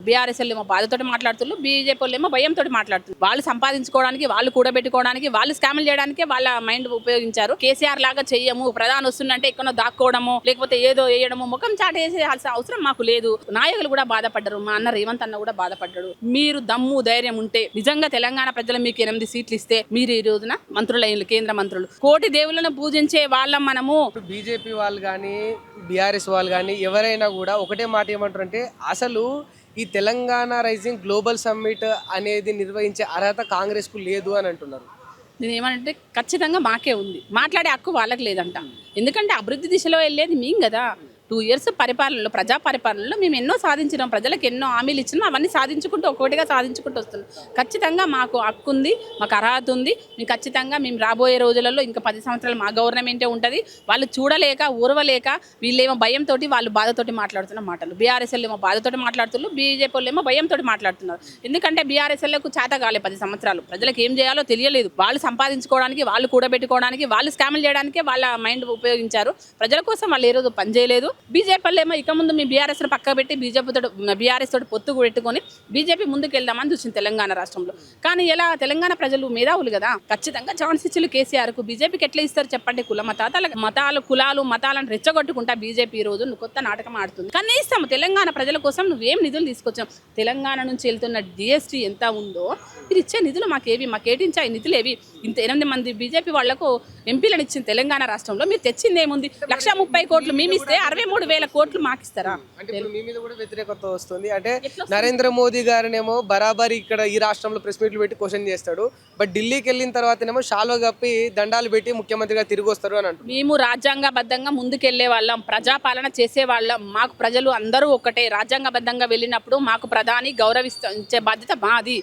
BRS ఏమో బాధతోటి మాట్లాడుతున్నారు, BJP వాళ్ళు ఏమో భయంతో మాట్లాడుతున్నారు. వాళ్ళు సంపాదించుకోవడానికి, వాళ్ళు కూడబెట్టుకోవడానికి, వాళ్ళు స్కామ్లు చేయడానికి వాళ్ళ మైండ్ ఉపయోగించారు. కేసీఆర్ లాగా చెయ్యము, ప్రధాని వస్తుందంటే ఎక్కడో దాక్కోవడము, లేకపోతే ఏదో వేయడము, ముఖం చాటేసేయాల్సిన అవసరం మాకు లేదు. నాయకులు కూడా బాధపడ్డారు, మా అన్న రేవంత్ అన్న కూడా బాధపడ్డాడు. మీరు దమ్ము ధైర్యం ఉంటే నిజంగా తెలంగాణ ప్రజలు మీకు 8 సీట్లు ఇస్తే మీరు ఈ రోజున మంత్రులైన కేంద్ర మంత్రులు, కోటి దేవుళ్ళను పూజించే వాళ్ళం మనము. బీజేపీ వాళ్ళు కానీ బీఆర్ఎస్ వాళ్ళు కానీ ఎవరైనా కూడా ఒకటే మాట ఏమంటారు అంటే, అసలు ఈ తెలంగాణ రైజింగ్ గ్లోబల్ సమ్మిట్ అనేది నిర్వహించే అర్హత కాంగ్రెస్కు లేదు అని అంటున్నారు. నేను ఏమంటే ఖచ్చితంగా మాకే ఉంది, మాట్లాడే హక్కు వాళ్ళకి లేదంట. ఎందుకంటే అభివృద్ధి దిశలో వెళ్ళేది మేము కదా. 2 ఇయర్స్ పరిపాలనలో, ప్రజా పరిపాలనలో మేము ఎన్నో సాధించినాం, ప్రజలకు ఎన్నో హామీలు ఇచ్చినాం, అవన్నీ సాధించుకుంటూ ఒక్కొక్కటిగా సాధించుకుంటూ వస్తున్నాం. ఖచ్చితంగా మాకు హక్కు ఉంది, మాకు అర్హత ఉంది. మేము ఖచ్చితంగా మేము రాబోయే రోజులలో ఇంకా 10 సంవత్సరాలు మా గవర్నమెంటే ఉంటుంది. వాళ్ళు చూడలేక ఊరవలేక వీళ్ళేమో భయంతో వాళ్ళు బాధతోటి మాట్లాడుతున్న మాటలు, బీఆర్ఎస్ ఏమో బాధతోటి మాట్లాడుతున్నారు, బీజేపీ వాళ్ళు ఏమో భయంతో మాట్లాడుతున్నారు. ఎందుకంటే బీఆర్ఎస్ఎల్కు చేత కాలే 10 సంవత్సరాలు, ప్రజలకు ఏం చేయాలో తెలియలేదు. వాళ్ళు సంపాదించుకోవడానికి, వాళ్ళు కూడబెట్టుకోవడానికి, వాళ్ళు స్కామ్లు చేయడానికి వాళ్ళ మైండ్ ఉపయోగించారు. ప్రజల కోసం వాళ్ళు ఏ రోజు పనిచేయలేదు. బీజేపీ వాళ్ళు ఏమో ఇక ముందు మీ బీఆర్ఎస్ పక్క పెట్టి బీఆర్ఎస్ తోటి పొత్తు పెట్టుకొని బీజేపీ ముందుకు వెళ్దామని చూసింది తెలంగాణ రాష్ట్రంలో. కానీ ఎలా తెలంగాణ ప్రజలు మేధావులు కదా, ఖచ్చితంగా ఛాన్స్ ఇచ్చులు కేసీఆర్కు. బీజేపీకి ఎట్లా ఇస్తారు చెప్పండి? మతాలు కులాలు మతాలను రెచ్చగొట్టుకుంటా బీజేపీ ఈ రోజు కొత్త నాటకం ఆడుతుంది. కనీసం తెలంగాణ ప్రజల కోసం నువ్వేం నిధులు తీసుకొచ్చావు? తెలంగాణ నుంచి వెళ్తున్న జీఎస్టీ ఎంత ఉందో మీరు ఇచ్చే నిధులు మాకు కేటించాయి నిధులు ఏవి? ఇంత 8 మంది బీజేపీ వాళ్లకు ఎంపీలను ఇచ్చింది తెలంగాణ రాష్ట్రంలో, మీరు తెచ్చింది ఏముంది? 130 కోట్లు మేము ఇస్తే 63,000 కోట్లు మాకు ఇస్తారా? అంటే ఇప్పుడు మీ మీద కూడా వ్యతిరేకత వస్తుంది. అంటే నరేంద్ర మోదీ గారినేమో బరాబరి ఇక్కడ ఈ రాష్ట్రంలో ప్రెస్ మీట్లు పెట్టి క్వశ్చన్ చేస్తాడు, బట్ ఢిల్లీకి వెళ్ళిన తర్వాతనేమో షాల్వా కప్పి దండాలు పెట్టి ముఖ్యమంత్రిగా తిరిగి వస్తారు అని అంటారు. మేము రాజ్యాంగబద్ధంగా ముందుకెళ్లే వాళ్ళం, ప్రజాపాలన చేసే వాళ్ళం. మాకు ప్రజలు అందరూ ఒకటే. రాజ్యాంగబద్ధంగా వెళ్ళినప్పుడు మాకు ప్రధాని గౌరవించే బాధ్యత మాది.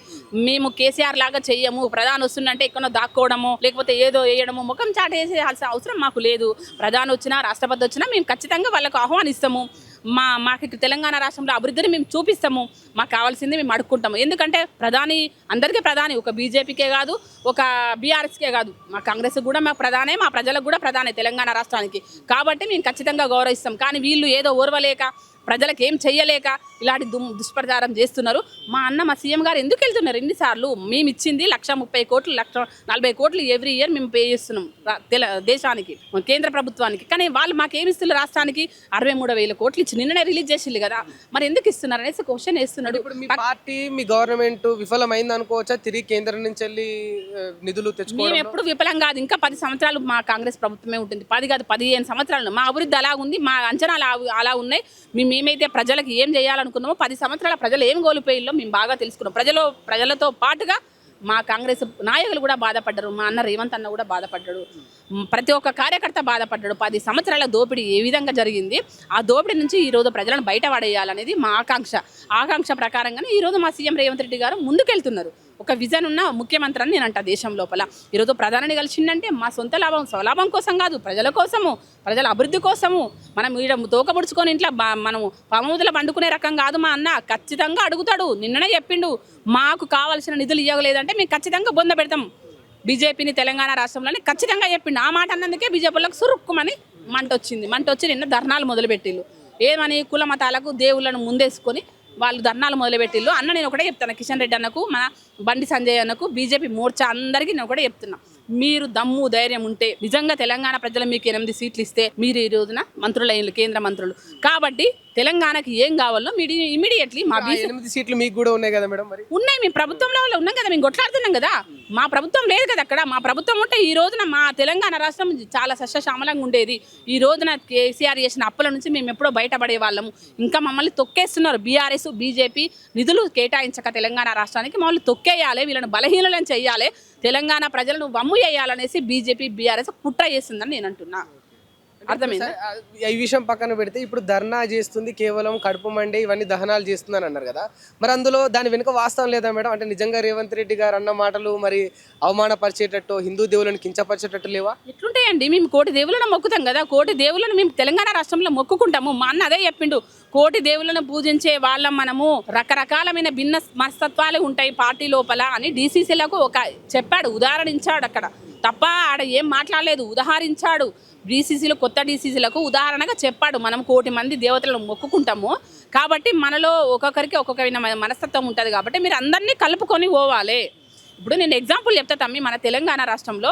మేము కేసీఆర్ లాగా చెయ్యము, ప్రధాని వస్తుందంటే ఎక్కడో దాక్కోవడము, లేకపోతే ఏదో వేయడము, ముఖం చాటేసేయాల్సిన అవసరం మాకు లేదు. ప్రధాని వచ్చినా రాష్ట్రపతి వచ్చినా మేము ఖచ్చితంగా వాళ్ళకు ఆహ్వానిస్తాము. మాకు తెలంగాణ రాష్ట్రంలో అభివృద్ధిని మేము చూపిస్తాము. మాకు కావాల్సింది మేము అడుక్కుంటాము. ఎందుకంటే ప్రధాని అందరికీ ప్రధాని, ఒక బీజేపీకే కాదు, ఒక బీఆర్ఎస్కే కాదు, మా కాంగ్రెస్ కూడా మా ప్రధానే, మా ప్రజలకు కూడా ప్రధానే తెలంగాణ రాష్ట్రానికి. కాబట్టి మేము ఖచ్చితంగా గౌరవిస్తాం. కానీ వీళ్ళు ఏదో ఓర్వలేక, ప్రజలకు ఏం చెయ్యలేక ఇలాంటి దుష్ప్రచారం చేస్తున్నారు. మా అన్న మా సీఎం గారు ఎందుకు వెళ్తున్నారు ఎన్నిసార్లు? మేము ఇచ్చింది 130 కోట్లు, 140 కోట్లు ఎవ్రీ ఇయర్ మేము పే చేస్తున్నాం దేశానికి, కేంద్ర ప్రభుత్వానికి. కానీ వాళ్ళు మాకేమి ఇస్తున్నారు? రాష్ట్రానికి 63,000 కోట్లు ఇచ్చి నిన్ననే రిలీజ్ చేసింది కదా, మరి ఎందుకు ఇస్తున్నారు అనేసి క్వశ్చన్ వేస్తున్నాడు. ఇప్పుడు మీ పార్టీ, మీ గవర్నమెంట్ విఫలమైంది అనుకోవచ్చా? తిరిగి కేంద్రం నుంచి వెళ్ళి నిధులు తెచ్చుకోవడం? మేము ఎప్పుడు విఫలం కాదు. ఇంకా 10 సంవత్సరాలు మా కాంగ్రెస్ ప్రభుత్వమే ఉంటుంది. 10 కాదు 15 సంవత్సరాలు. మా అభివృద్ధి అలా ఉంది, మా అంచనాలు అలా ఉన్నాయి. మేమైతే ప్రజలకు ఏం చేయాలనుకున్నామో 10 సంవత్సరాల ప్రజలు ఏం కోల్పోయిల్లో మేము బాగా తెలుసుకున్నాం. ప్రజలతో పాటుగా మా కాంగ్రెస్ నాయకులు కూడా బాధపడ్డారు, మా అన్న రేవంత్ అన్న కూడా బాధపడ్డాడు, ప్రతి ఒక్క కార్యకర్త బాధపడ్డాడు. 10 సంవత్సరాల దోపిడీ ఏ విధంగా జరిగింది, ఆ దోపిడీ నుంచి ఈరోజు ప్రజలను బయట పడేయాలనేది మా ఆకాంక్ష ప్రకారంగానే ఈరోజు మా సీఎం రేవంత్ రెడ్డి గారు ముందుకెళ్తున్నారు. ఒక విజన్ ఉన్న ముఖ్యమంత్రి అని నేనంట దేశం లోపల. ఈరోజు ప్రధానిని కలిసిందంటే మా సొంత స్వలాభం కోసం కాదు, ప్రజల కోసము, ప్రజల అభివృద్ధి కోసము. మనం ఈడ తోకబుడుచుకొని ఇంట్లో మనము పమూదల పండుకునే రకం కాదు. మా అన్న ఖచ్చితంగా అడుగుతాడు. నిన్ననే చెప్పిండు, మాకు కావాల్సిన నిధులు ఇవ్వలేదంటే మేము ఖచ్చితంగా బొంద పెడతాం బీజేపీని తెలంగాణ రాష్ట్రంలోని ఖచ్చితంగా చెప్పిండు. ఆ మాట అన్నందుకే బీజేపీలకు సురుక్కుమని మంట వచ్చి నిన్న ధర్నాలు మొదలుపెట్టిళ్ళు. ఏమని? కుల మతాలకు దేవుళ్ళను ముందేసుకొని వాళ్ళు ధర్నాలు మొదలుపెట్టిళ్ళు. అన్న నేను ఒకటే చెప్తాను, కిషన్ రెడ్డి అన్నకు, మన బండి సంజయ్ అన్నకు, బీజేపీ మోర్చా అందరికీ నేను ఒకటే చెప్తున్నా, మీరు దమ్ము ధైర్యం ఉంటే నిజంగా తెలంగాణ ప్రజలు మీకు 8 సీట్లు ఇస్తే మీరు ఈ రోజున మంత్రులైన కేంద్ర మంత్రులు. కాబట్టి తెలంగాణకి ఏం కావాలో మీరు ఇమీడియట్లీ మా 8 సీట్లు మీకు కూడా ఉన్నాయి కదా మేడం? మరి ఉన్నాయి, మేము ప్రభుత్వంలో ఉన్నాం కదా, మేము కొట్లాడుతున్నాం కదా. మా ప్రభుత్వం లేదు కదా అక్కడ. మా ప్రభుత్వం ఉంటే ఈ రోజున మా తెలంగాణ రాష్ట్రం చాలా సస్యశ్యామలంగా ఉండేది. ఈ రోజున కేసీఆర్ చేసిన అప్పుల నుంచి మేము ఎప్పుడో బయటపడే వాళ్ళము. ఇంకా మమ్మల్ని తొక్కేస్తున్నారు బీఆర్ఎస్ బీజేపీ. నిధులు కేటాయించక తెలంగాణ రాష్ట్రానికి మమ్మల్ని తొక్కేయాలి, వీళ్ళని బలహీనలను చెయ్యాలి, తెలంగాణ ప్రజలను వమ్ము చేయాలనేసి బీజేపీ బీఆర్ఎస్ కుట్ర చేస్తుందని నేను అంటున్నా. అర్థమైంది? ఈ విషయం పక్కన పెడితే ఇప్పుడు ధర్నా చేస్తుంది కేవలం కడుపు మండే ఇవన్నీ దహనాలు చేస్తుందని అన్నారు కదా, మరి అందులో దాని వెనుక వాస్తవం లేదా మేడం? అంటే నిజంగా రేవంత్ రెడ్డి గారు అన్న మాటలు మరి అవమానపరిచేటట్టు, హిందూ దేవులను కించపరిచేటట్టు లేవా? ఎట్లుంటాయండి? మేము కోటి దేవులను మొక్కుతాం కదా, కోటి దేవులను మేము తెలంగాణ రాష్ట్రంలో మొక్కుకుంటాము. మా అన్న అదే చెప్పిండు, కోటి దేవులను పూజించే వాళ్ళం మనము, రకరకాలమైన భిన్న మనస్తత్వాలు ఉంటాయి పార్టీ లోపల అని డీసీసీలకు ఒక చెప్పాడు, ఉదాహరణించాడు అక్కడ తప్ప ఆడ ఏం మాట్లాడలేదు, ఉదాహరించాడు. డీసీసీలు కొత్త డీసీసీలకు ఉదాహరణగా చెప్పాడు. మనం 1 కోటి మంది దేవతలను మొక్కుకుంటాము కాబట్టి మనలో ఒక్కొక్కరికి ఒక్కొక్క మనస్తత్వం ఉంటుంది కాబట్టి మీరు అందరినీ కలుపుకొని పోవాలి. ఇప్పుడు నేను ఎగ్జాంపుల్ చెప్తా తమ్మి, మన తెలంగాణ రాష్ట్రంలో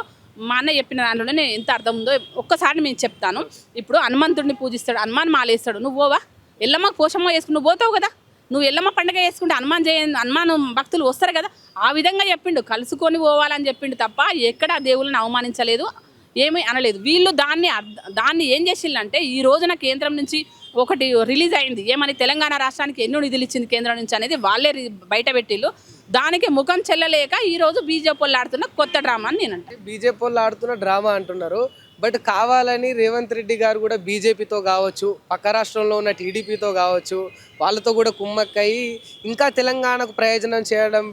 మా అన్న చెప్పిన దాంట్లోనే నేను ఎంత అర్థం ఉందో ఒక్కసారి నేను చెప్తాను. ఇప్పుడు హనుమంతుడిని పూజిస్తాడు, హనుమాన్ మాలేస్తాడు, నువ్వు పోవా? ఎల్లమ్మ పోషమ్మ వేసుకుని నువ్వు పోతావు కదా, నువ్వు ఎల్లమ్మ పండుగ వేసుకుంటే హనుమాన్ భక్తులు వస్తారు కదా. ఆ విధంగా చెప్పిండు, కలుసుకొని పోవాలని చెప్పిండు తప్ప ఎక్కడ దేవుళ్ళని అవమానించలేదు, ఏమీ అనలేదు. వీళ్ళు దాన్ని ఏం చేసిందంటే ఈ రోజున కేంద్రం నుంచి ఒకటి రిలీజ్ అయింది, ఏమని తెలంగాణ రాష్ట్రానికి ఎన్నో నిధులు ఇచ్చింది కేంద్రం నుంచి అనేది వాళ్ళే బయట పెట్టిళ్ళు. దానికి ముఖం చెల్లలేక ఈరోజు బీజేపీ వాళ్ళు ఆడుతున్న కొత్త డ్రామా అని నేను అంటే. బీజేపీ వాళ్ళు ఆడుతున్న డ్రామా అంటున్నారు, బట్ కావాలని రేవంత్ రెడ్డి గారు కూడా బీజేపీతో కావచ్చు, పక్క రాష్ట్రంలో ఉన్న టీడీపీతో కావచ్చు, వాళ్ళతో కూడా కుమ్మక్కయి ఇంకా తెలంగాణకు ప్రయోజనం చేయడం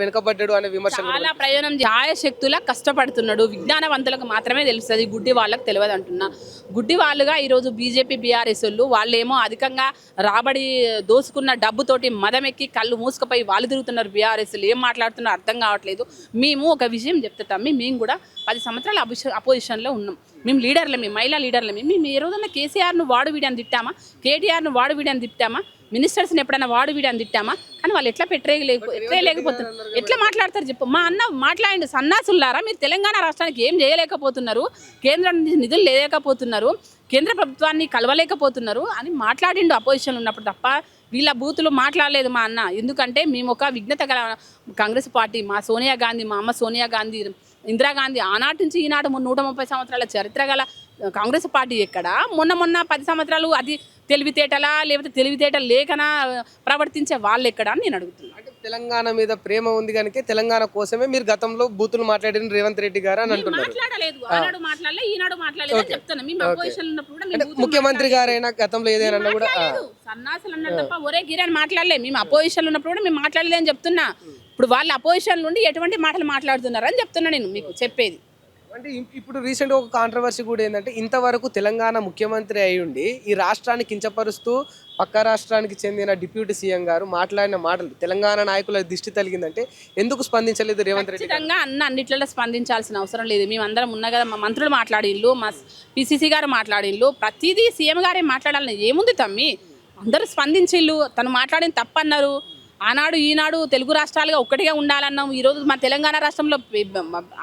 వెనుకబడ్డాడు అనే విమర్శలు. చాలా ప్రయోజనం శక్తుల కష్టపడుతున్నాడు, విజ్ఞానవంతులకు మాత్రమే తెలుస్తుంది, గుడ్డి వాళ్ళకి తెలియదు అంటున్నా. గుడ్డి వాళ్ళుగా ఈరోజు బీజేపీ బీఆర్ఎస్ వాళ్ళేమో అధికంగా రాబడి దోసుకున్న డబ్బుతోటి మదమెక్కి కళ్ళు మూసుకుపోయి వాళ్ళు తిరుగుతున్నారు. బీఆర్ఎస్ ఏం మాట్లాడుతున్నారో అర్థం కావట్లేదు. మేము ఒక విషయం చెప్తాం, మేము కూడా 10 సంవత్సరాల అపోజిషన్లో ఉన్నాం, మేము లీడర్లమే, మహిళా లీడర్లమే. మేము ఏ రోజున కేసీఆర్ను వాడు వీడిని తిట్టామా, కేటీఆర్ను వాడు వీడిని తిట్టామా, మినిస్టర్స్ని ఎప్పుడైనా వాడు వీడిని తిట్టామా? కానీ వాళ్ళు ఎట్లా లేకపోతున్నారు, ఎట్లా మాట్లాడతారు చెప్పు. మా అన్న మాట్లాడండి, సన్నాసులారా మీరు తెలంగాణ రాష్ట్రానికి ఏం చేయలేకపోతున్నారు, కేంద్రం నుంచి నిధులు లేకపోతున్నారు, కేంద్ర ప్రభుత్వాన్ని కలవలేకపోతున్నారు అని మాట్లాడిండు అపోజిషన్ ఉన్నప్పుడు తప్ప వీళ్ళ బూతులు మాట్లాడలేదు మా అన్న. ఎందుకంటే మేము ఒక విఘ్నత గల కాంగ్రెస్ పార్టీ, మా సోనియా గాంధీ, మా అమ్మ సోనియా గాంధీ, ఇందిరాగాంధీ ఆనాటి నుంచి ఈనాడు 130 సంవత్సరాల చరిత్ర గల కాంగ్రెస్ పార్టీ ఎక్కడ మొన్న 10 సంవత్సరాలు అది తెలివితేటలా లేకపోతే తెలివితేటలు లేకనా ప్రవర్తించే వాళ్ళు ఎక్కడ అని నేను అడుగుతున్నాను. అంటే తెలంగాణ మీద ప్రేమ ఉంది కనుక తెలంగాణ కోసమే మీరు గతంలో బూతులు మాట్లాడిన రేవంత్ రెడ్డి గారు అని అంటున్నారు. మాట్లాడలేదు, ఆనాడు మాట్లాడలే, ఈనాడు మాట్లాడలేదు అని చెప్తాను. మేము అపోజిషన్ ఉన్నప్పుడు కూడా ముఖ్యమంత్రి గారైనా గతంలో ఏదైనా కూడా సన్నాసులు అన్నారు తప్ప ఒరే గిరాని మాట్లాడలే. మేము అపోజిషన్ ఉన్నప్పుడు కూడా మేము మాట్లాడలేదు అని చెప్తున్నా. ఇప్పుడు వాళ్ళ అపోజిషన్ నుండి ఎటువంటి మాటలు మాట్లాడుతున్నారు అని చెప్తున్నా నేను మీకు చెప్పేది. అంటే ఇప్పుడు రీసెంట్గా ఒక కాంట్రవర్సీ కూడా ఏంటంటే ఇంతవరకు తెలంగాణ ముఖ్యమంత్రి అయి ఉండి ఈ రాష్ట్రాన్ని కించపరుస్తూ పక్క రాష్ట్రానికి చెందిన డిప్యూటీ సీఎం గారు మాట్లాడిన మాటలు తెలంగాణ నాయకుల దిష్టి తగిలిందంటే ఎందుకు స్పందించలేదు రేవంత్ రెడ్డి? ఖచ్చితంగా అన్నిట్లలో స్పందించాల్సిన అవసరం లేదు. మేమందరం ఉన్నా కదా, మా మంత్రులు మాట్లాడిళ్ళు, మా పిసిసి గారు మాట్లాడిళ్ళు, ప్రతిదీ సీఎం గారే మాట్లాడాలని ఏముంది తమ్మి, అందరూ స్పందించిళ్ళు. తను మాట్లాడిన తప్పన్నారు. ఆనాడు ఈనాడు తెలుగు రాష్ట్రాలుగా ఒక్కటిగా ఉండాలన్నాం. ఈరోజు మా తెలంగాణ రాష్ట్రంలో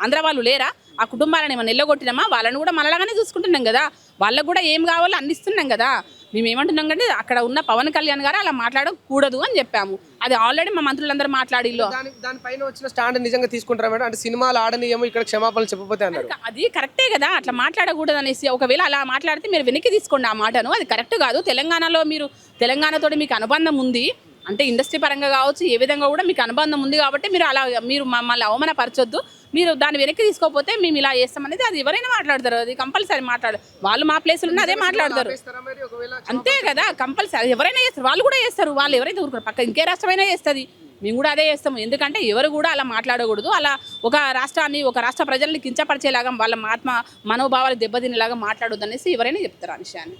ఆంధ్ర వాళ్ళు లేరా? ఆ కుటుంబాలను ఏమైనా నిల్లగొట్టినామా? వాళ్ళని కూడా మనలాగానే చూసుకుంటున్నాం కదా, వాళ్ళకు కూడా ఏం కావాలో అందిస్తున్నాం కదా. మేము ఏమంటున్నాం అంటే అక్కడ ఉన్న పవన్ కళ్యాణ్ గారు అలా మాట్లాడకూడదు అని చెప్పాము. అది ఆల్రెడీ మా మంత్రులందరూ మాట్లాడిల్లో. దానిపైన వచ్చిన స్టాండ్ నిజంగా తీసుకుంటారా మేడం? అంటే సినిమాలు ఆడనీయమో ఇక్కడ క్షమాపణలు చెప్పకపోతే అన్నారు. అది కరెక్టే కదా, అట్లా మాట్లాడకూడదు అనేసి. ఒకవేళ అలా మాట్లాడితే మీరు వెనక్కి తీసుకోండి ఆ మాటను, అది కరెక్ట్ కాదు. తెలంగాణలో మీరు తెలంగాణతోటి మీకు అనుబంధం ఉంది అంటే ఇండస్ట్రీ పరంగా కావచ్చు, ఏ విధంగా కూడా మీకు అనుబంధం ఉంది కాబట్టి మీరు మమ్మల్ని అవమానపరచొద్దు. మీరు దాన్ని వెనక్కి తీసుకోకపోతే మేము ఇలా చేస్తామనేది అది ఎవరైనా మాట్లాడతారు, అది కంపల్సరీ వాళ్ళు మా ప్లేస్లో ఉన్న అదే మాట్లాడతారు. అంతే కదా, కంపల్సరీ ఎవరైనా చేస్తారు, వాళ్ళు కూడా చేస్తారు. వాళ్ళు ఎవరైతే ఊరుకోరు, పక్క ఇంకే రాష్ట్రమైనా చేస్తుంది, మేము కూడా అదే చేస్తాము. ఎందుకంటే ఎవరు కూడా అలా మాట్లాడకూడదు. అలా ఒక రాష్ట్రాన్ని ఒక రాష్ట్ర ప్రజల్ని కించపరిచేలాగా వాళ్ళ మనోభావాలు దెబ్బతినేలాగా మాట్లాడొద్దు అనేసి ఎవరైనా చెప్తారు ఆ విషయాన్ని.